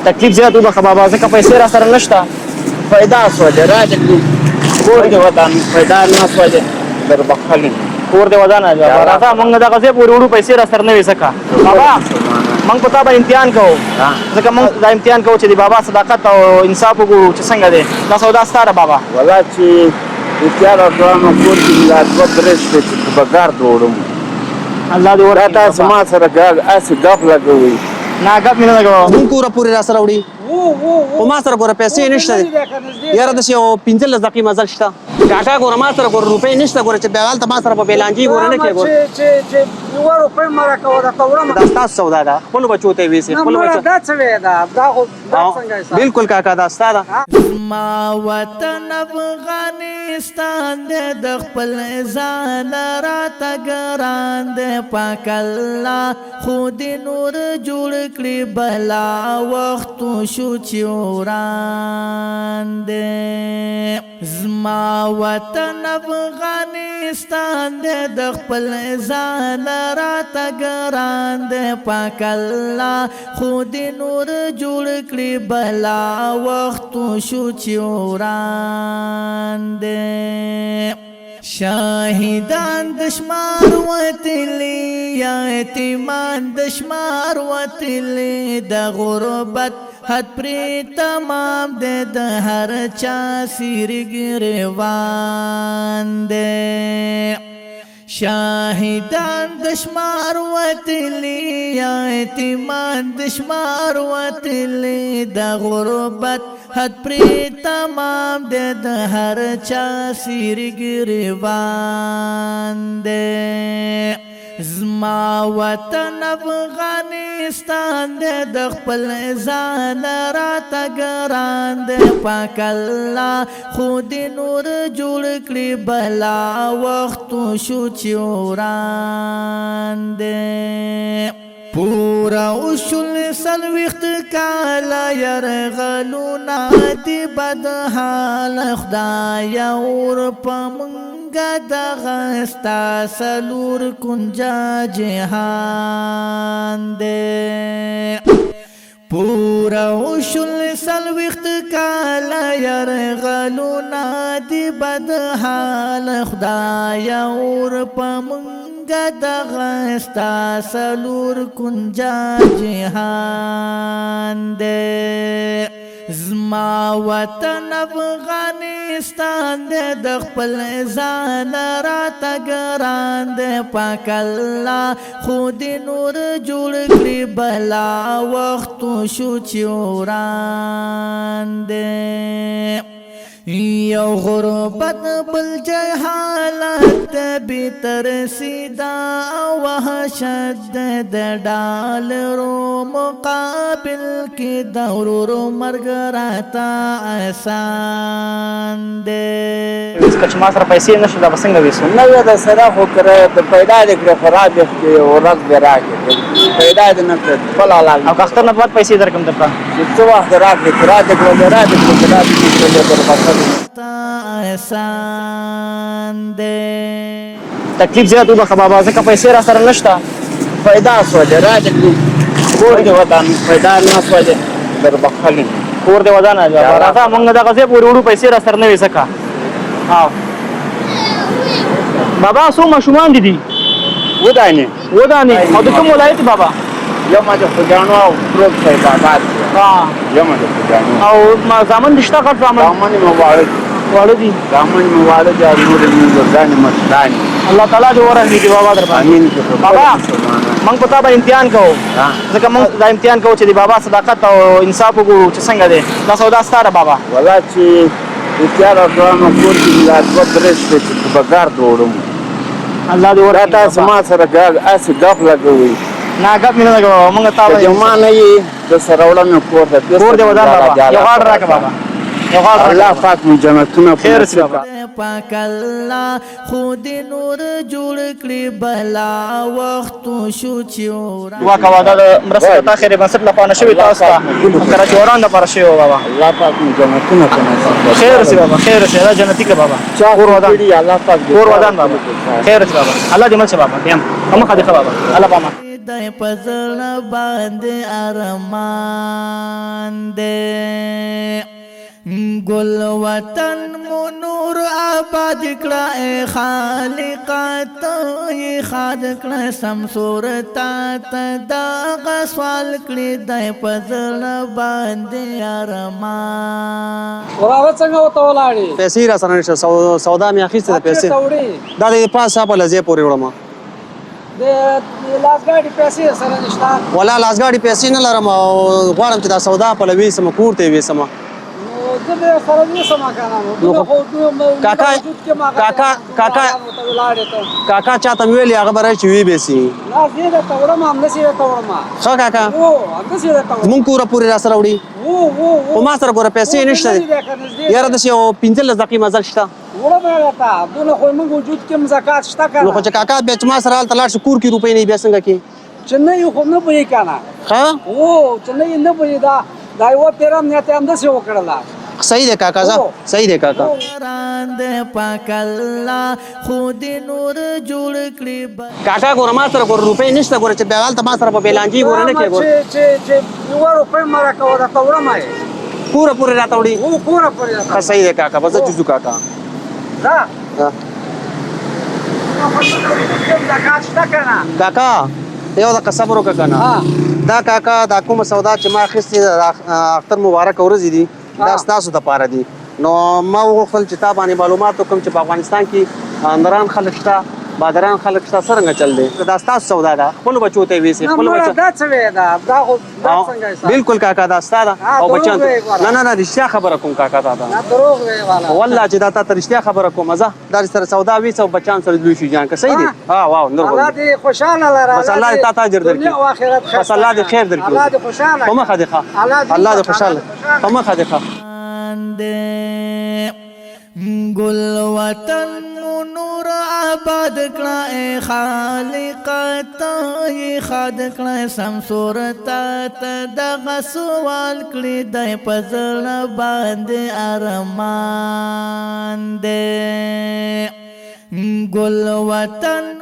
تکلیف زیات وبخه بابا ځکه پیسې را سره نشته. پیدا شولې راځه کور دې ودان پیدا نه شولې در بخښلې کور دې ودانه بابا راځه موږ دغه ځای پورې وړو پیسې را سره نه وي ځکه بابا موږ په تا به امتحان کوو ځکه موږ دا امتحان کوو چې د بابا صداقت او انصاف وګورو چې څنګه دی دا سودا ستا ده بابا والله چې اختیار وکړم کور کې ملا دوه درې شپې چې په بګار دوړم الله دې ورکړي تاسو ما سره هسې ګپ لګوئ نه ګپ مې نه لګوه مونږ کوره پورې را سره وړي خو ما سره ګوره پیسې نشته یاره داسې یو 15 دقیقې مزل شته کاکا ګوره ما سره ګوره روپۍ نشته ګوره چې بیا هلته ما سره په بېلانجي ګوره نه کړې ګوره یوه روپۍ مه راکوه درته وړم دا ستاسو سودا ده خپلو بچو ته یې ویسې خپلو بچو دا څه وی ده دا خو دا څنګه حساب بلکل کاکا دا ستا ده ما وطن افغانستان دې د خپل ځان راته ګران دې پاک الله خو دې نور جوړ کړي بلا وختو شو چې وران دې زما وطن افغانستان دې د خپل ځان راته ګران دې پاک الله خو دې نور جوړ کړي بلا وختو شو چې وران دې شاهدان دشمار وتلی یا یتیمان دشمار وتلی د غربت حد پری تمام دے د هر چا سیر گریوان دے شاهدان دشمار وتلی یا یتیمان دشمار وتلی د غربت حد پری تمام دے د هر چا سیر گریوان دے زما وطن افغانستان دې د خپل ځان راته ګران دې پاک الله خو دې نور جوړ کړي بلا وختو شو چې وران دې پورا اصول سلوخت کالا یرغلونا دی بدحال خدایا اور پمنگا دغستا سلور کنجا جہان دے پورا اصول سلوخت کالا یرغلونا دی بدحال خدایا اور پمنگا دغستا سلور کنجا جہان دے زما وطن افغانستان دے د خپل ځان راته ګران دے پاک الله خو دې نور جوړ کړي بلا وختو شو چې وران دے یو غربت بل جهالت بی ترسیدا وحشت د ډالرو مقابل کې دورو مرګ راته آسان دی چې ما سره پیسې نشته دا به څنګه ویسو نه وي د سره خو کړی د پیدا دې کړې خراب کې ورځ دې راکړې پیدا دې نه کړې خپل حلال او که اختر نه بعد پیسې درکړم درته چې څه وخت راکړې کرا دې کړو دې را دې کړو کرا دې کړو دې برباد احسان دے تکلیف زیات وبخه بابا ځکه پیسې را سره نشته پیدا شولې راځه کور دې ودان پیدا نه شولې در بخښلې کور دې ودانه بابا راځه موږ دغه ځای پورې وړو پیسې را سره نه وي ځکه بابا څو ماشومان دي دي ودانې او د کوم ولایت بابا یو ما د خوجانو او پروت صاحب آباد یو ما د خوجانو او زامن دي شته غټ زامن زامن مې واړه دي زامن مې واړه دي او نور مې ګردانې مشرانې الله تعالی دې ورحمېږي بابا در باندې امین بابا موږ په تا به امتحان کوو ځکه موږ دا امتحان کوو چې د بابا صداقت او انصاف وګورو چې څنګه دی دا سودا ستا ده بابا والله چې اختیار وکړم کور کې ملا دوه درې شپې چې په بګار دوړم الله دې ورکړي تاسو ما سره هسې ګپ لګوئ نه ګپ مې نه لګوه موږ تا به ما نه یې د سره وړم کور ته کور دې ودان بابا یو غاړه راکړه بابا یو غاړه الله پاک مې جنتونه خیر شي بابا پاک الله خو دې نور جوړ کړي بلا وختو شو چې وران واکه واده د مرستې ته خیري بنسټ لپاره شوي تاسو ته کله چې وران لپاره شوي بابا الله پاک مې جنتونه خیر شي بابا خیر شي دا جنتي کې بابا کور ودان الله پاک کور ودان بابا خیر شي بابا الله دې مل شي بابا دیم هم خدای بابا الله پاما دای پزړ باندې ارمان گل وطن مو نور آباد کړه اے خالقا ته یې خاد کړه سم صورتا ته دا غسوال کړي د پزړ باندې ارمان وراوه څنګه وته ولاړې پیسې را سره نشته سودا مې اخیسته د پیسې توړي دا د پاسه په لځې پورې وړم د لاسګاډي پیسې سره نشته ولا لاسګاډي پیسې نه لرم او غواړم چې دا سودا په لوي سم کور ته وي سم نو د سره دې سما کنه کاکا چاته ویلي هغه به چې وی بیسي لا زه د توړم هم نشي توړم ښه کاکا او هغه سي توړم مونږ کوره پورې را سره وړي او او ما سره ګوره پیسې نشته یاره د یو 15 دقیقې مزل شته وړه مې تا دونه خو موږ وجود کې زکات شته نو خو کنه چې کاکا بیا چې ما سره حالت لاړ شي کور کې روپۍ نه بیا څنګه کې چې نه یو خو نه پوي کنه ښه او چې نه پوي دا یو پیرام نه ته هم د څه وکړلا صحیح دی کاکا زه صحیح دی کاکا راند پاک الله خود نور جوړ کړی کاکا ګوره ما سره ګوره روپۍ نشته ګوره چې بیا هلته ما سره په بېلانجي ګوره نه کې ګوره چې یو روپۍ مړه کوه دا توړم یې کوره پورې راته وړي او پورا پورا ښه صحیح دی کاکا بس زه جوزو کاکا دا ها. زکات شته کنه کاکا یو دقیقه صبر وکړه که نه دا کاکا دا کومه سودا چې ما اخیستې د اختر مبارک ورځې دي دا ستاسو دپاره دي نو ما وغوښتل چې تا باندې معلومات وکړم چې په افغانستان کې نران خلک شته بادران خلک شته څرنګه چل دی دا ستاسو سودا ده خپلو بچو ته یې ویسئ خپلو بچو دا څه وی دا خو دا څنګه حساب بالکل کاکا دا ستا ده او بچیان نه نه نه رښتیا خبره کوم کاکا تا ته دا دروغ وی والا والله چې دا تا ته رښتیا خبره کوم زه دا سره سودا ویسه او بچیان سره لوی شي جان که صحیح دی واو نور الله دې خوشاله لره بس الله دې تا ته اجر درکړي دنیا او آخرت خیر بس الله دې خیر درکړي الله دې خوشاله په مخه دې ښه الله دې خوشاله په مخه دې ښه گل وطن نور آباد کړه اے خالقا ته یې خاد کړه سم صورتا ته دغه سوال کړي د پزړ باندې ارمان دې گل وطن